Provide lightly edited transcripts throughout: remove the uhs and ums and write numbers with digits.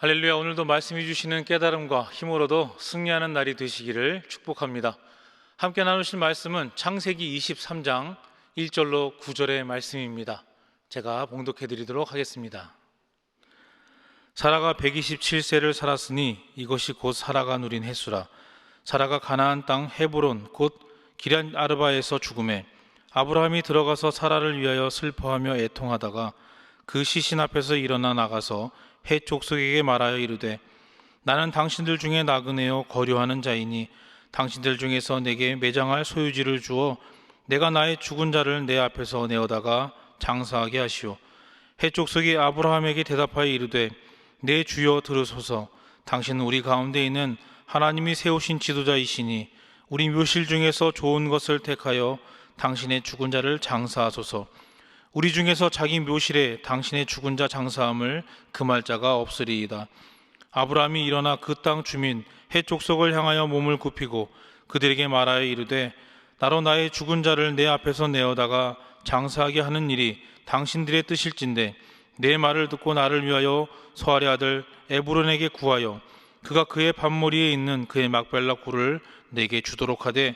할렐루야. 오늘도 말씀해 주시는 깨달음과 힘으로도 승리하는 날이 되시기를 축복합니다. 함께 나누실 말씀은 창세기 23장 1절로 9절의 말씀입니다. 제가 봉독해 드리도록 하겠습니다. 사라가 127세를 살았으니 이것이 곧 사라가 누린 해수라. 사라가 가나안 땅 헤브론 곧 기럇 아르바에서 죽음에 아브라함이 들어가서 사라를 위하여 슬퍼하며 애통하다가 그 시신 앞에서 일어나 나가서 해 족속에게 말하여 이르되 나는 당신들 중에 나그네요 거류하는 자이니 당신들 중에서 내게 매장할 소유지를 주어 내가 나의 죽은 자를 내 앞에서 내어다가 장사하게 하시오. 해 족속이 아브라함에게 대답하여 이르되 내 주여 들으소서. 당신은 우리 가운데 있는 하나님이 세우신 지도자이시니 우리 묘실 중에서 좋은 것을 택하여 당신의 죽은 자를 장사하소서. 우리 중에서 자기 묘실에 당신의 죽은 자 장사함을 금할 자가 없으리이다. 아브라함이 일어나 그 땅 주민 헷 족속을 향하여 몸을 굽히고 그들에게 말하여 이르되 나로 나의 죽은 자를 내 앞에서 내어다가 장사하게 하는 일이 당신들의 뜻일진데 내 말을 듣고 나를 위하여 소알의 아들 에브론에게 구하여 그가 그의 밭머리에 있는 그의 막벨라 굴을 내게 주도록 하되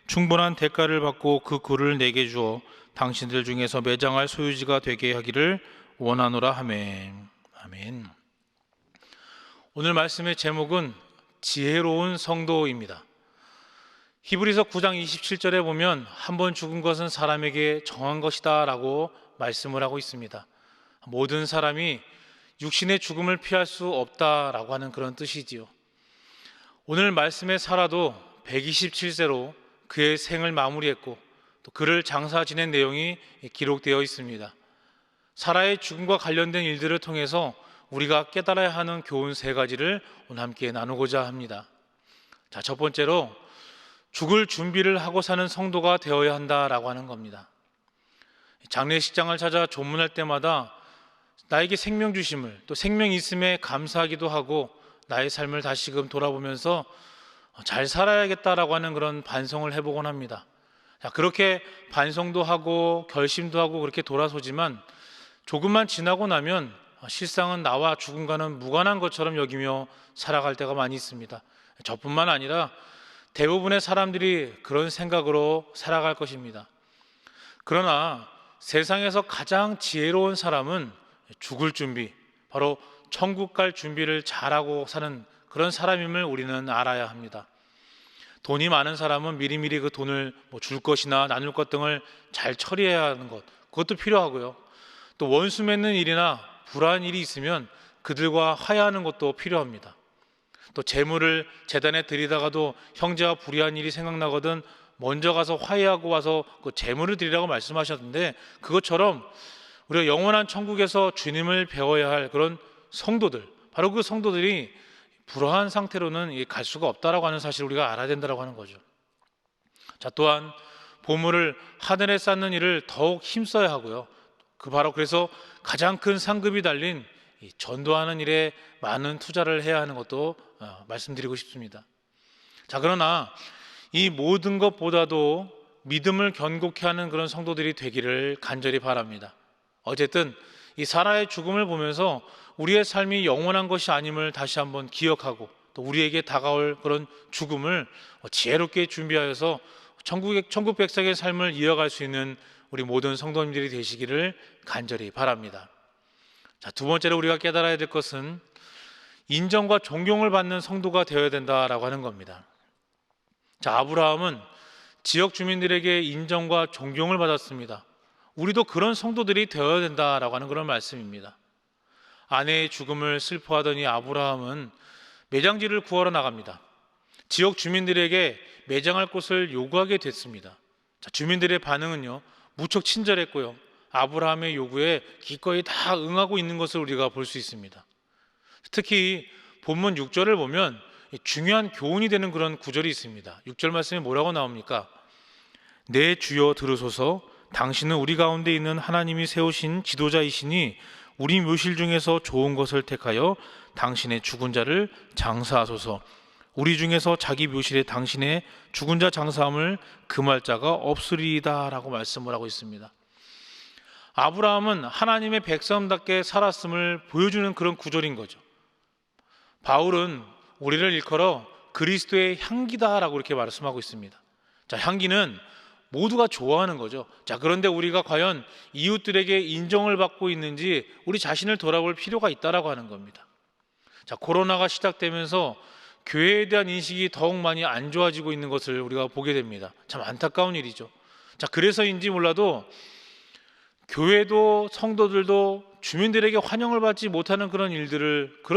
충분한 대가를 받고 그 굴을 내게 주어 당신들 중에서 매장할 소유지가 되게 하기를 원하노라 하매. 아멘. 오늘 말씀의 제목은 지혜로운 성도입니다. 히브리서 9장 27절에 보면 한 번 죽은 것은 사람에게 정한 것이다 라고 말씀을 하고 있습니다. 모든 사람이 육신의 죽음을 피할 수 없다라고 하는 그런 뜻이지요. 오늘 말씀의 사라도 127세로 그의 생을 마무리했고 또 그를 장사 지낸 내용이 기록되어 있습니다. 사라의 죽음과 관련된 일들을 통해서 우리가 깨달아야 하는 교훈 세 가지를 오늘 함께 나누고자 합니다. 자, 첫 번째로 죽을 준비를 하고 사는 성도가 되어야 한다라고 하는 겁니다. 장례식장을 찾아 조문할 때마다 나에게 생명 주심을 또 생명이 있음에 감사하기도 하고 나의 삶을 다시금 돌아보면서 잘 살아야겠다라고 하는 그런 반성을 해보곤 합니다. 자, 그렇게 반성도 하고 결심도 하고 그렇게 돌아서지만 조금만 지나고 나면 실상은 나와 죽음과는 무관한 것처럼 여기며 살아갈 때가 많이 있습니다. 저뿐만 아니라 대부분의 사람들이 그런 생각으로 살아갈 것입니다. 그러나 세상에서 가장 지혜로운 사람은 죽을 준비, 바로 천국 갈 준비를 잘하고 사는 그런 사람임을 우리는 알아야 합니다. 돈이 많은 사람은 미리미리 그 돈을 줄 것이나 나눌 것 등을 잘 처리해야 하는 것, 그것도 필요하고요. 또 원수 맺는 일이나 불화한 일이 있으면 그들과 화해하는 것도 필요합니다. 또 재물을 재단에 드리다가도 형제와 불의한 일이 생각나거든 먼저 가서 화해하고 와서 그 재물을 드리라고 말씀하셨는데, 그것처럼 우리가 영원한 천국에서 주님을 배워야 할 그런 성도들, 바로 그 성도들이 불화한 상태로는 갈 수가 없다라고 하는 사실을 우리가 알아야 된다라고 하는 거죠. 자, 또한 보물을 하늘에 쌓는 일을 더욱 힘써야 하고요. 그래서 가장 큰 상급이 달린 이 전도하는 일에 많은 투자를 해야 하는 것도 말씀드리고 싶습니다. 자, 그러나 이 모든 것보다도 믿음을 견고케 하는 그런 성도들이 되기를 간절히 바랍니다. 어쨌든 이 사라의 죽음을 보면서 우리의 삶이 영원한 것이 아님을 다시 한번 기억하고 또 우리에게 다가올 그런 죽음을 지혜롭게 준비하여서 천국 백성의 삶을 이어갈 수 있는 우리 모든 성도님들이 되시기를 간절히 바랍니다. 자, 두 번째로 우리가 깨달아야 될 것은 인정과 존경을 받는 성도가 되어야 된다라고 하는 겁니다. 자, 아브라함은 지역 주민들에게 인정과 존경을 받았습니다. 우리도 그런 성도들이 되어야 된다라고 하는 그런 말씀입니다. 아내의 죽음을 슬퍼하더니 아브라함은 매장지를 구하러 나갑니다. 지역 주민들에게 매장할 곳을 요구하게 됐습니다. 자, 주민들의 반응은요, 무척 친절했고요, 아브라함의 요구에 기꺼이 다 응하고 있는 것을 우리가 볼 수 있습니다. 특히 본문 6절을 보면 중요한 교훈이 되는 그런 구절이 있습니다. 6절 말씀에 뭐라고 나옵니까? 내 주여 들으소서. 당신은 우리 가운데 있는 하나님이 세우신 지도자이시니 우리 묘실 중에서 좋은 것을 택하여 당신의 죽은 자를 장사하소서. 우리 중에서 자기 묘실에 당신의 죽은 자 장사함을 금할 자가 없으리이다 라고 말씀을 하고 있습니다. 아브라함은 하나님의 백성답게 살았음을 보여주는 그런 구절인 거죠. 바울은 우리를 일컬어 그리스도의 향기다라고 이렇게 말씀하고 있습니다. 자, 향기는 모두가 좋아하는 거죠. 자, 그런데 우리가 과연 이웃들에게 인정을 받고 있는지 우리 자신을 돌아볼 필요가 있다라고 하는 겁니다. 자, 코로나가 시작되면서 교회에 대한 인식이 더욱 많이 안 좋아지고 있는 것을 우리가 보게 됩니다. 참 안타까운 일이죠. 자, 그래서인지 몰라도 교회도 성도들도 주민들에게 환영을 받지 못하는 그런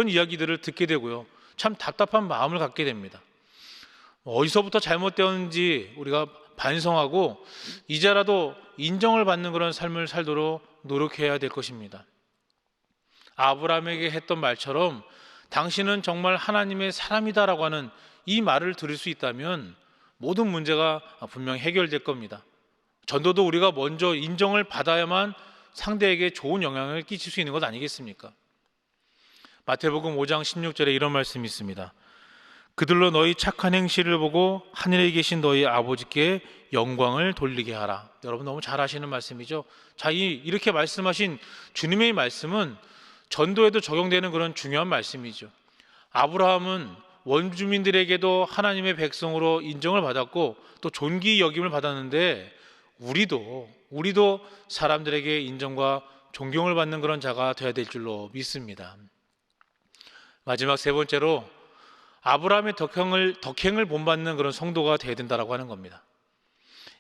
이야기들을 듣게 되고요. 참 답답한 마음을 갖게 됩니다. 어디서부터 잘못되었는지 우리가 반성하고 이제라도 인정을 받는 그런 삶을 살도록 노력해야 될 것입니다. 아브라함에게 했던 말처럼 당신은 정말 하나님의 사람이다라고 하는 이 말을 들을 수 있다면 모든 문제가 분명히 해결될 겁니다. 전도도 우리가 먼저 인정을 받아야만 상대에게 좋은 영향을 끼칠 수 있는 것 아니겠습니까? 마태복음 5장 16절에 이런 말씀이 있습니다. 그들로 너희 착한 행실을 보고 하늘에 계신 너희 아버지께 영광을 돌리게 하라. 여러분 너무 잘 아시는 말씀이죠. 자, 이렇게 말씀하신 주님의 말씀은 전도에도 적용되는 그런 중요한 말씀이죠. 아브라함은 원주민들에게도 하나님의 백성으로 인정을 받았고 또 존귀 여김을 받았는데 우리도 사람들에게 인정과 존경을 받는 그런 자가 되어야 될 줄로 믿습니다. 마지막 세 번째로 아브라함의 덕행을 본받는 그런 성도가 되어야 된다고 하는 겁니다.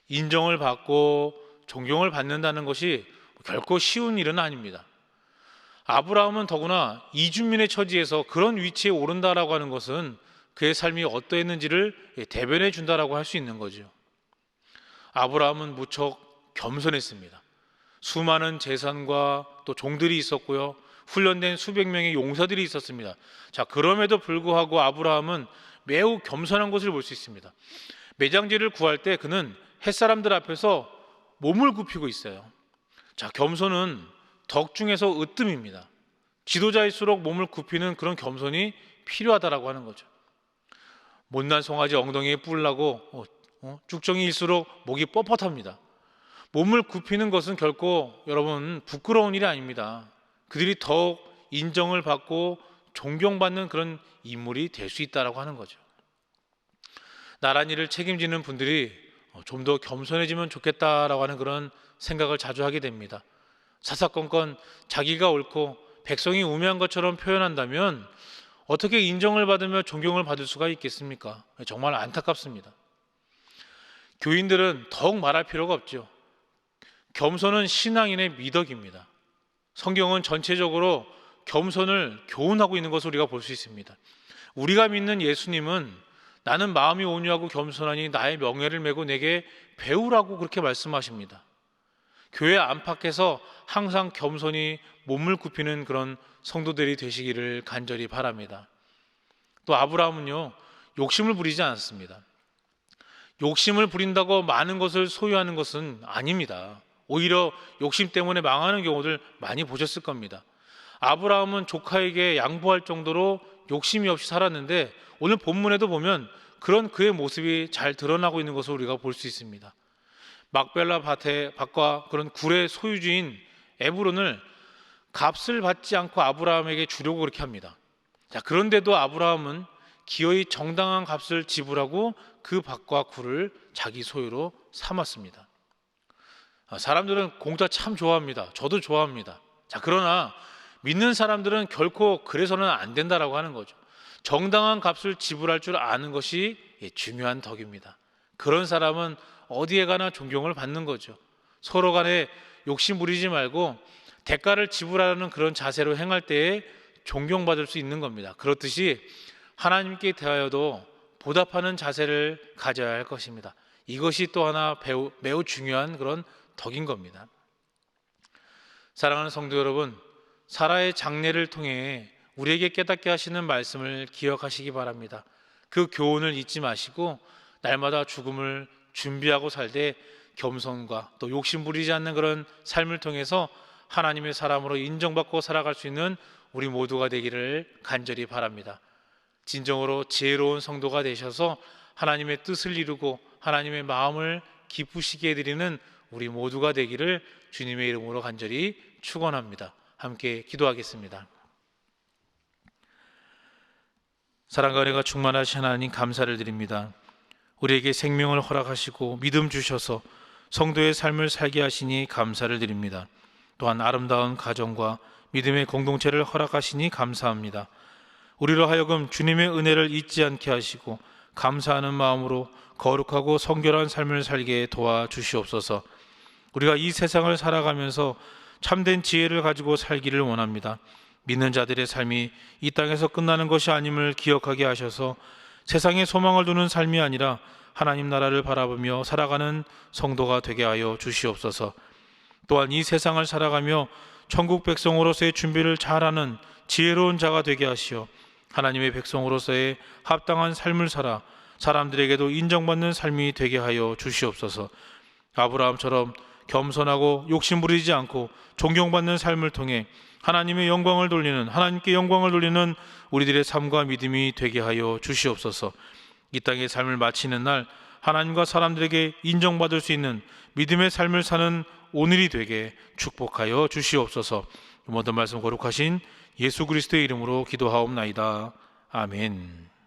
인정을 받고 존경을 받는다는 것이 결코 쉬운 일은 아닙니다. 아브라함은 더구나 이주민의 처지에서 그런 위치에 오른다라고 하는 것은 그의 삶이 어떠했는지를 대변해 준다라고 할 수 있는 거죠. 아브라함은 무척 겸손했습니다. 수많은 재산과 또 종들이 있었고요. 훈련된 수백 명의 용사들이 있었습니다. 자, 그럼에도 불구하고 아브라함은 매우 겸손한 것을 볼 수 있습니다. 매장지를 구할 때 그는 햇사람들 앞에서 몸을 굽히고 있어요. 자, 겸손은 덕 중에서 으뜸입니다. 지도자일수록 몸을 굽히는 그런 겸손이 필요하다라고 하는 거죠. 못난 송아지 엉덩이에 뿔 나고 쭉정이일수록 목이 뻣뻣합니다. 몸을 굽히는 것은 결코 여러분 부끄러운 일이 아닙니다. 그들이 더욱 인정을 받고 존경받는 그런 인물이 될 수 있다라고 하는 거죠. 나란히를 책임지는 분들이 좀 더 겸손해지면 좋겠다라고 하는 그런 생각을 자주 하게 됩니다. 사사건건 자기가 옳고 백성이 우매한 것처럼 표현한다면 어떻게 인정을 받으며 존경을 받을 수가 있겠습니까? 정말 안타깝습니다. 교인들은 더욱 말할 필요가 없죠. 겸손은 신앙인의 미덕입니다. 성경은 전체적으로 겸손을 교훈하고 있는 것을 우리가 볼 수 있습니다. 우리가 믿는 예수님은 나는 마음이 온유하고 겸손하니 나의 명예를 메고 내게 배우라고 그렇게 말씀하십니다. 교회 안팎에서 항상 겸손히 몸을 굽히는 그런 성도들이 되시기를 간절히 바랍니다. 또 아브라함은요, 욕심을 부리지 않았습니다. 욕심을 부린다고 많은 것을 소유하는 것은 아닙니다. 오히려 욕심 때문에 망하는 경우들 많이 보셨을 겁니다. 아브라함은 조카에게 양보할 정도로 욕심이 없이 살았는데 오늘 본문에도 보면 그런 그의 모습이 잘 드러나고 있는 것을 우리가 볼 수 있습니다. 막벨라 밭과 그런 굴의 소유주인 에브론을 값을 받지 않고 아브라함에게 주려고 그렇게 합니다. 자, 그런데도 아브라함은 기어이 정당한 값을 지불하고 그 밭과 굴을 자기 소유로 삼았습니다. 사람들은 공짜 참 좋아합니다. 저도 좋아합니다. 자, 그러나 믿는 사람들은 결코 그래서는 안 된다라고 하는 거죠. 정당한 값을 지불할 줄 아는 것이 중요한 덕입니다. 그런 사람은 어디에 가나 존경을 받는 거죠. 서로 간에 욕심 부리지 말고 대가를 지불하는 그런 자세로 행할 때에 존경받을 수 있는 겁니다. 그렇듯이 하나님께 대하여도 보답하는 자세를 가져야 할 것입니다. 이것이 또 하나 매우 중요한 그런 덕인 겁니다. 사랑하는 성도 여러분, 사라의 장례를 통해 우리에게 깨닫게 하시는 말씀을 기억하시기 바랍니다. 그 교훈을 잊지 마시고 날마다 죽음을 준비하고 살되 겸손과 또 욕심 부리지 않는 그런 삶을 통해서 하나님의 사람으로 인정받고 살아갈 수 있는 우리 모두가 되기를 간절히 바랍니다. 진정으로 지혜로운 성도가 되셔서 하나님의 뜻을 이루고 하나님의 마음을 기쁘시게 해드리는 우리 모두가 되기를 주님의 이름으로 간절히 축원합니다. 함께 기도하겠습니다. 사랑과 은혜가 충만하신 하나님 감사를 드립니다. 우리에게 생명을 허락하시고 믿음 주셔서 성도의 삶을 살게 하시니 감사를 드립니다. 또한 아름다운 가정과 믿음의 공동체를 허락하시니 감사합니다. 우리로 하여금 주님의 은혜를 잊지 않게 하시고 감사하는 마음으로 거룩하고 성결한 삶을 살게 도와주시옵소서. 우리가 이 세상을 살아가면서 참된 지혜를 가지고 살기를 원합니다. 믿는 자들의 삶이 이 땅에서 끝나는 것이 아님을 기억하게 하셔서 세상에 소망을 두는 삶이 아니라 하나님 나라를 바라보며 살아가는 성도가 되게 하여 주시옵소서. 또한 이 세상을 살아가며 천국 백성으로서의 준비를 잘하는 지혜로운 자가 되게 하시어 하나님의 백성으로서의 합당한 삶을 살아 사람들에게도 인정받는 삶이 되게 하여 주시옵소서. 아브라함처럼 겸손하고 욕심부리지 않고 존경받는 삶을 통해 하나님의 영광을 돌리는, 하나님께 영광을 돌리는 우리들의 삶과 믿음이 되게 하여 주시옵소서. 이 땅의 삶을 마치는 날 하나님과 사람들에게 인정받을 수 있는 믿음의 삶을 사는 오늘이 되게 축복하여 주시옵소서. 모든 말씀 거룩하신 예수 그리스도의 이름으로 기도하옵나이다. 아멘.